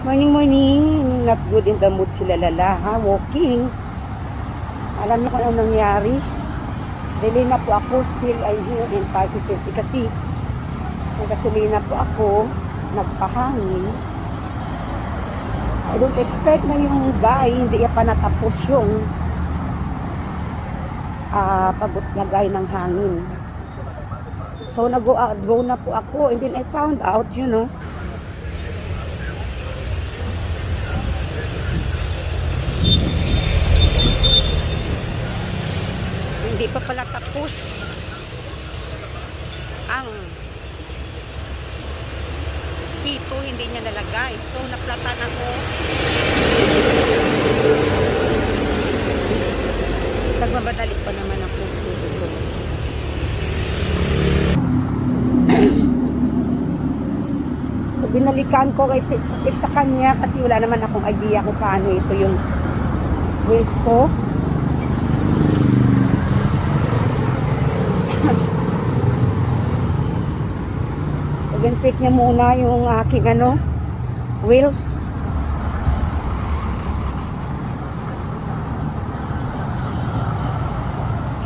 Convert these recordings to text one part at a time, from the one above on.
Morning, morning. Not good in the mood sila lala, ha? Walking. Alam niyo kung anong nangyari? Dili na po ako. Still, I'm here in Parque Chelsea kasi nagasolina po ako. Nagpahangin. I don't expect na yung guy, hindi pa natapos yung paglagay ng hangin. So, nag-go na po ako. And then I found out, hindi pa pala tapos ang pito, hindi niya nalagay. So, naplatan ako. Nagmamadali pa naman ako. So, binalikan ko kay fix sa kanya kasi wala naman akong idea kung paano ito yung wheels ko. So, fix niya muna yung aking wheels.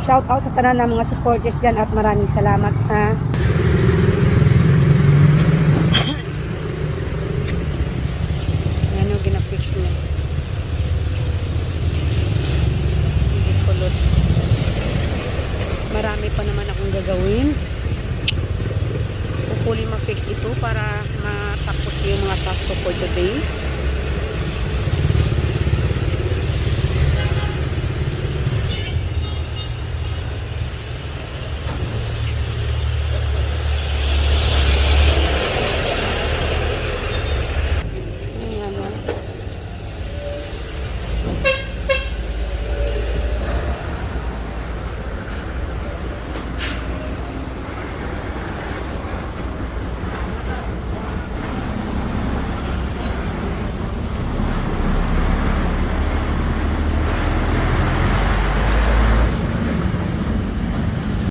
Shout out sa tanan ng mga supporters dyan at maraming salamat, ha. Ayan yung ginafix niya. Ridiculous. Marami pa naman akong gagawin. Hopefully ma-fix ito para matapos yung mga task ko for today.